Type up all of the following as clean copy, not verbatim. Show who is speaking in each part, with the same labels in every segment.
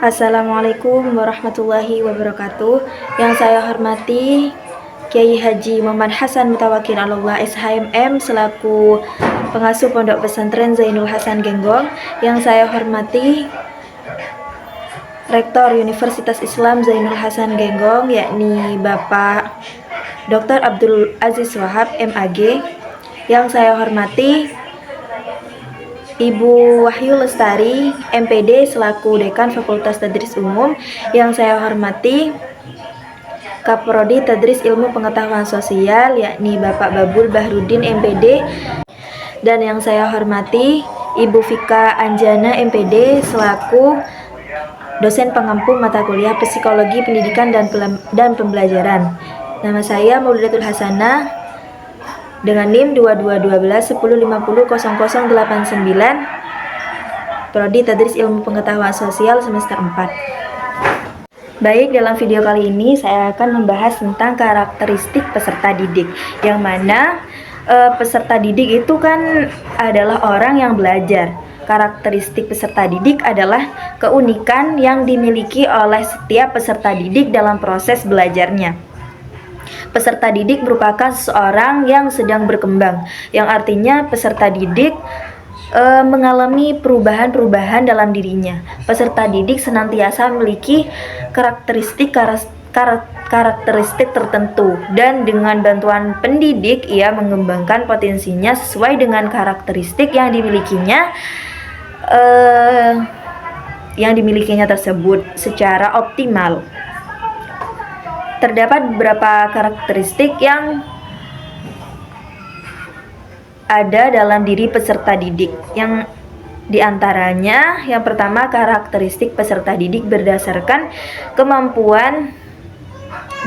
Speaker 1: Assalamualaikum warahmatullahi wabarakatuh. Yang saya hormati Kiai Haji Muhammad Hasan Mutawakkil Allah SHMM selaku pengasuh Pondok Pesantren Zainul Hasan Genggong. Yang saya hormati Rektor Universitas Islam Zainul Hasan Genggong, yakni Bapak Dr. Abdul Aziz Wahab MAG. Yang saya hormati Ibu Wahyu Lestari MPD selaku Dekan Fakultas Tadris Umum. Yang saya hormati Kaprodi Tadris Ilmu Pengetahuan Sosial, yakni Bapak Babul Bahrudin MPD. Dan yang saya hormati Ibu Vika Anjana MPD selaku dosen pengampu mata kuliah Psikologi Pendidikan dan Pembelajaran. Nama saya Maulidatul Hasanah dengan NIM 2212 1050 0089, Prodi Tadris Ilmu Pengetahuan Sosial semester 4. Baik, dalam video kali ini saya akan membahas tentang karakteristik peserta didik, yang mana peserta didik itu kan adalah orang yang belajar. Karakteristik peserta didik adalah keunikan yang dimiliki oleh setiap peserta didik dalam proses belajarnya. Peserta didik merupakan seseorang yang sedang berkembang, yang artinya peserta didik mengalami perubahan-perubahan dalam dirinya. Peserta didik senantiasa memiliki karakteristik tertentu, dan dengan bantuan pendidik ia mengembangkan potensinya sesuai dengan karakteristik yang dimilikinya tersebut secara optimal. Terdapat beberapa karakteristik yang ada dalam diri peserta didik. Yang diantaranya, yang pertama, karakteristik peserta didik berdasarkan kemampuan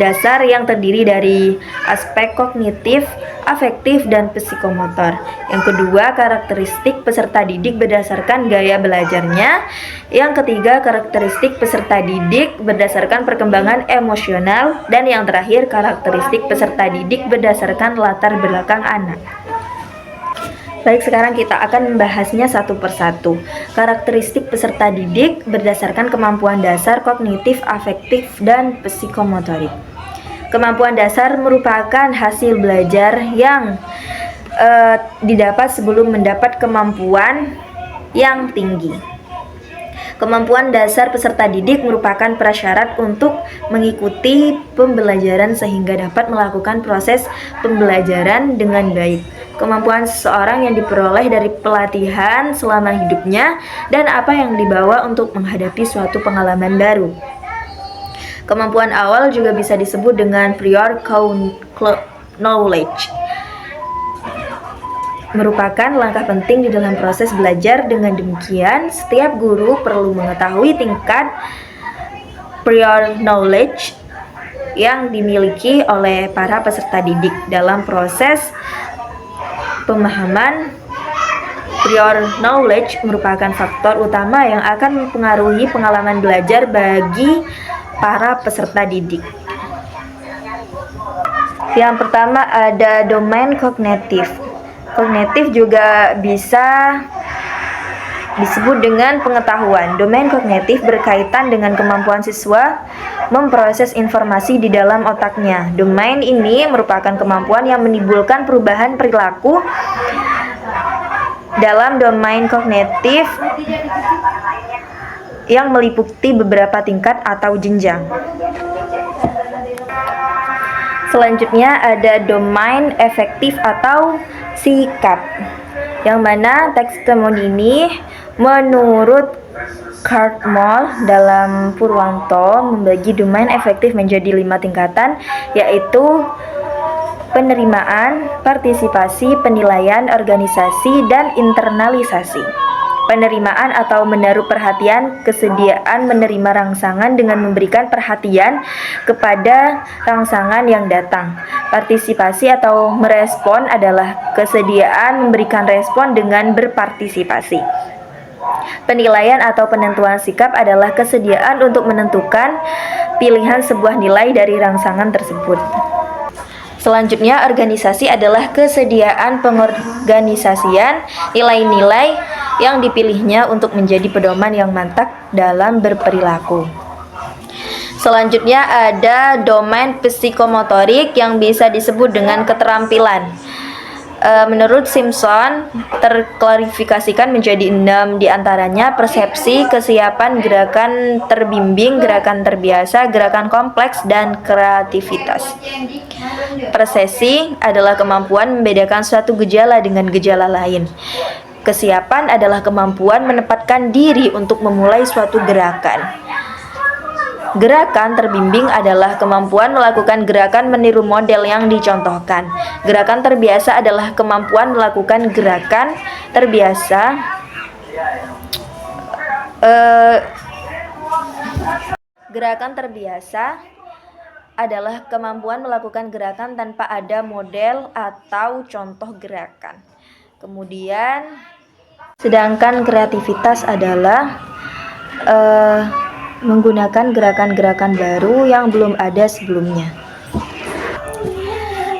Speaker 1: dasar yang terdiri dari aspek kognitif, afektif, dan psikomotor. Yang kedua, karakteristik peserta didik berdasarkan gaya belajarnya. Yang ketiga, karakteristik peserta didik berdasarkan perkembangan emosional. Dan yang terakhir, karakteristik peserta didik berdasarkan latar belakang anak. Baik, sekarang kita akan membahasnya satu persatu. Karakteristik peserta didik berdasarkan kemampuan dasar kognitif, afektif, dan psikomotorik. Kemampuan dasar merupakan hasil belajar yang didapat sebelum mendapat kemampuan yang tinggi. Kemampuan dasar peserta didik merupakan prasyarat untuk mengikuti pembelajaran sehingga dapat melakukan proses pembelajaran dengan baik. Kemampuan seseorang yang diperoleh dari pelatihan selama hidupnya dan apa yang dibawa untuk menghadapi suatu pengalaman baru. Kemampuan awal juga bisa disebut dengan prior knowledge. Merupakan langkah penting di dalam proses belajar. Dengan demikian, setiap guru perlu mengetahui tingkat prior knowledge yang dimiliki oleh para peserta didik dalam proses pemahaman. Prior knowledge merupakan faktor utama yang akan mempengaruhi pengalaman belajar bagi para peserta didik. Yang pertama ada domain kognitif. Kognitif juga bisa disebut dengan pengetahuan. Domain kognitif berkaitan dengan kemampuan siswa memproses informasi di dalam otaknya. Domain ini merupakan kemampuan yang menimbulkan perubahan perilaku. Dalam domain kognitif yang meliputi beberapa tingkat atau jenjang. Selanjutnya ada domain efektif atau sikap, yang mana testimoni ini menurut Cartmel dalam Purwanto membagi domain efektif menjadi 5 tingkatan, yaitu penerimaan, partisipasi, penilaian, organisasi, dan internalisasi. Penerimaan atau menaruh perhatian, kesediaan menerima rangsangan dengan memberikan perhatian kepada rangsangan yang datang. Partisipasi atau merespon adalah kesediaan memberikan respon dengan berpartisipasi. Penilaian atau penentuan sikap adalah kesediaan untuk menentukan pilihan sebuah nilai dari rangsangan tersebut. Selanjutnya, organisasi adalah kesediaan pengorganisasian nilai-nilai yang dipilihnya untuk menjadi pedoman yang mantap dalam berperilaku. Selanjutnya ada domain psikomotorik yang bisa disebut dengan keterampilan. Menurut Simpson, terklarifikasikan menjadi 6 diantaranya: persepsi, kesiapan, gerakan terbimbing, gerakan terbiasa, gerakan kompleks, dan kreativitas. Persepsi adalah kemampuan membedakan suatu gejala dengan gejala lain. Kesiapan adalah kemampuan menempatkan diri untuk memulai suatu gerakan. Gerakan terbimbing adalah kemampuan melakukan gerakan meniru model yang dicontohkan. Gerakan terbiasa adalah kemampuan melakukan gerakan terbiasa. Gerakan terbiasa adalah kemampuan melakukan gerakan tanpa ada model atau contoh gerakan. Kemudian, sedangkan kreativitas adalah menggunakan gerakan-gerakan baru yang belum ada sebelumnya.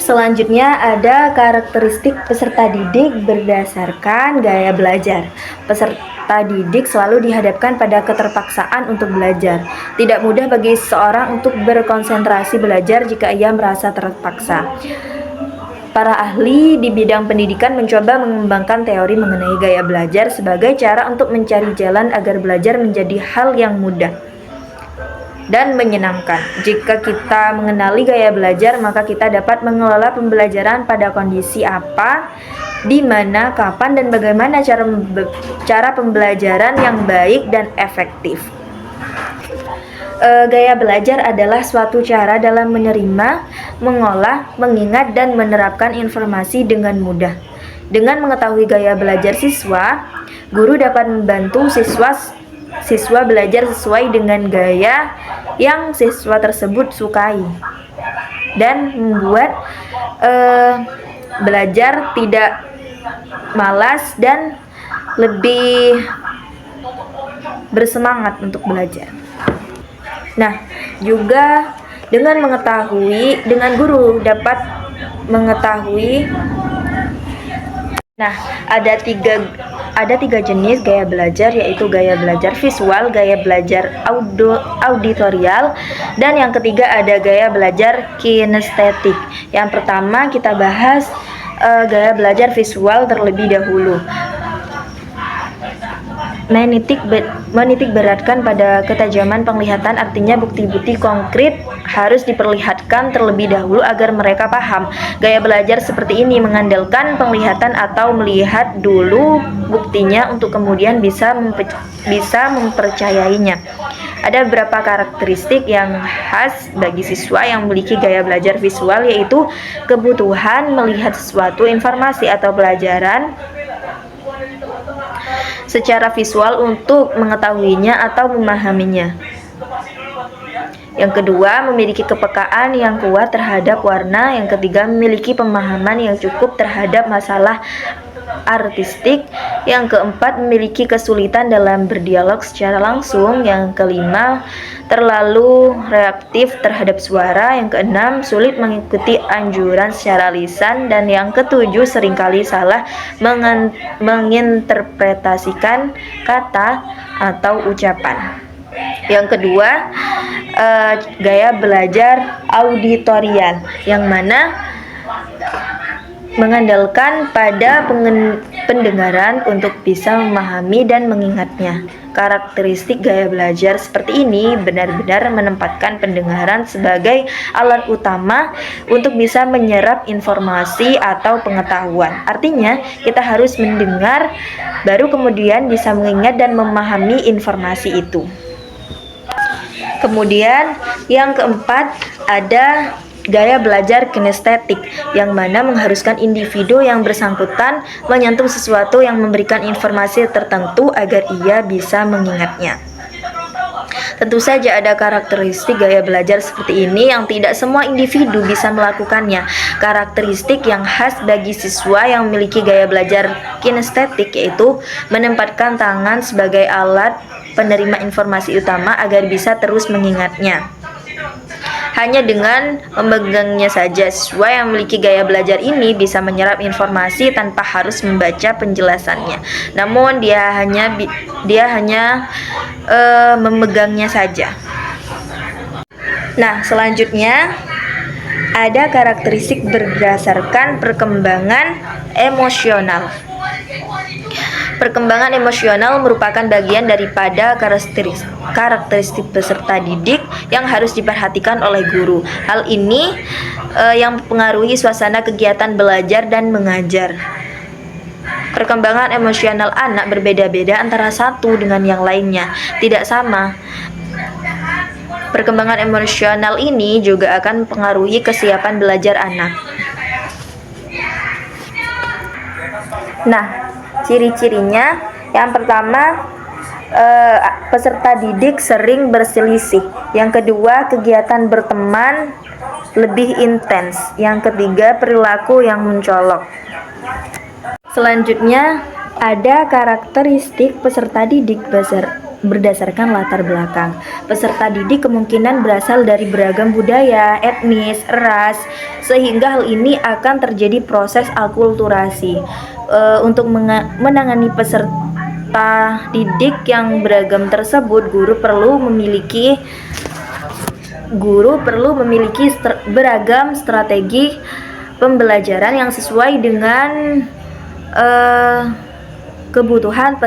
Speaker 1: Selanjutnya ada karakteristik peserta didik berdasarkan gaya belajar. Peserta didik selalu dihadapkan pada keterpaksaan untuk belajar. Tidak mudah bagi seseorang untuk berkonsentrasi belajar jika ia merasa terpaksa. Para ahli di bidang pendidikan mencoba mengembangkan teori mengenai gaya belajar sebagai cara untuk mencari jalan agar belajar menjadi hal yang mudah dan menyenangkan. Jika kita mengenali gaya belajar, maka kita dapat mengelola pembelajaran pada kondisi apa, di mana, kapan, dan bagaimana cara pembelajaran yang baik dan efektif. Gaya belajar adalah suatu cara dalam menerima, mengolah, mengingat, dan menerapkan informasi dengan mudah. Dengan mengetahui gaya belajar siswa, guru dapat membantu siswa belajar sesuai dengan gaya yang siswa tersebut sukai dan membuat belajar tidak malas dan lebih bersemangat untuk belajar. Nah, juga dengan guru dapat mengetahui. Nah, ada tiga jenis gaya belajar, yaitu gaya belajar visual, gaya belajar auditorial, dan yang ketiga ada gaya belajar kinestetik. Yang pertama kita bahas gaya belajar visual terlebih dahulu. Menitik beratkan pada ketajaman penglihatan, artinya bukti-bukti konkret harus diperlihatkan terlebih dahulu agar mereka paham. Gaya belajar seperti ini mengandalkan penglihatan atau melihat dulu buktinya untuk kemudian bisa mempercayainya. Ada beberapa karakteristik yang khas bagi siswa yang memiliki gaya belajar visual, yaitu kebutuhan melihat sesuatu informasi atau pelajaran secara visual untuk mengetahuinya atau memahaminya. Yang kedua, memiliki kepekaan yang kuat terhadap warna. Yang ketiga, memiliki pemahaman yang cukup terhadap masalah artistik. Yang keempat, memiliki kesulitan dalam berdialog secara langsung. Yang kelima, terlalu reaktif terhadap suara. Yang keenam, sulit mengikuti anjuran secara lisan. Dan yang ketujuh, seringkali salah menginterpretasikan kata atau ucapan. Yang kedua, gaya belajar auditorial, yang mana mengandalkan pada pendengaran untuk bisa memahami dan mengingatnya. Karakteristik gaya belajar seperti ini benar-benar menempatkan pendengaran sebagai alat utama untuk bisa menyerap informasi atau pengetahuan. Artinya, kita harus mendengar, baru kemudian bisa mengingat dan memahami informasi itu. Kemudian yang keempat ada gaya belajar kinestetik, yang mana mengharuskan individu yang bersangkutan menyentuh sesuatu yang memberikan informasi tertentu agar ia bisa mengingatnya. Tentu saja ada karakteristik gaya belajar seperti ini yang tidak semua individu bisa melakukannya. Karakteristik yang khas bagi siswa yang memiliki gaya belajar kinestetik yaitu menempatkan tangan sebagai alat penerima informasi utama agar bisa terus mengingatnya. hanya dengan memegangnya saja. Siswa yang memiliki gaya belajar ini bisa menyerap informasi tanpa harus membaca penjelasannya. Namun dia hanya memegangnya saja. Nah, selanjutnya ada karakteristik berdasarkan perkembangan emosional. Perkembangan emosional merupakan bagian daripada karakteristik peserta didik yang harus diperhatikan oleh guru. Hal ini yang mempengaruhi suasana kegiatan belajar dan mengajar. Perkembangan emosional anak berbeda-beda antara satu dengan yang lainnya, tidak sama. Perkembangan emosional ini juga akan mempengaruhi kesiapan belajar anak. Nah, ciri-cirinya yang pertama, peserta didik sering berselisih. Yang kedua, kegiatan berteman lebih intens. Yang ketiga, perilaku yang mencolok. Selanjutnya, ada karakteristik peserta didik berdasarkan latar belakang. Peserta didik kemungkinan berasal dari beragam budaya, etnis, ras, sehingga hal ini akan terjadi proses akulturasi. Untuk menangani peserta didik yang beragam tersebut, guru perlu memiliki beragam strategi pembelajaran yang sesuai dengan kebutuhan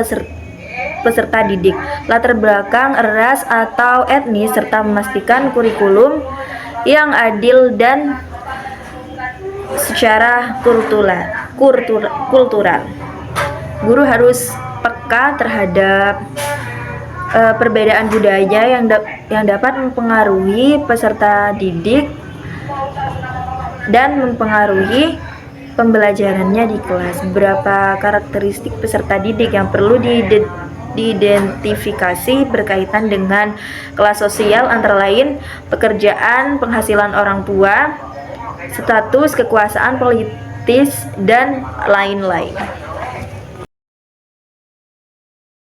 Speaker 1: peserta didik, latar belakang, ras atau etnis, serta memastikan kurikulum yang adil dan secara kultural. Guru harus peka terhadap perbedaan budaya yang dapat mempengaruhi peserta didik dan mempengaruhi pembelajarannya di kelas. Beberapa karakteristik peserta didik yang perlu diidentifikasi berkaitan dengan kelas sosial antara lain pekerjaan, penghasilan orang tua, status kekuasaan politis, dan lain-lain.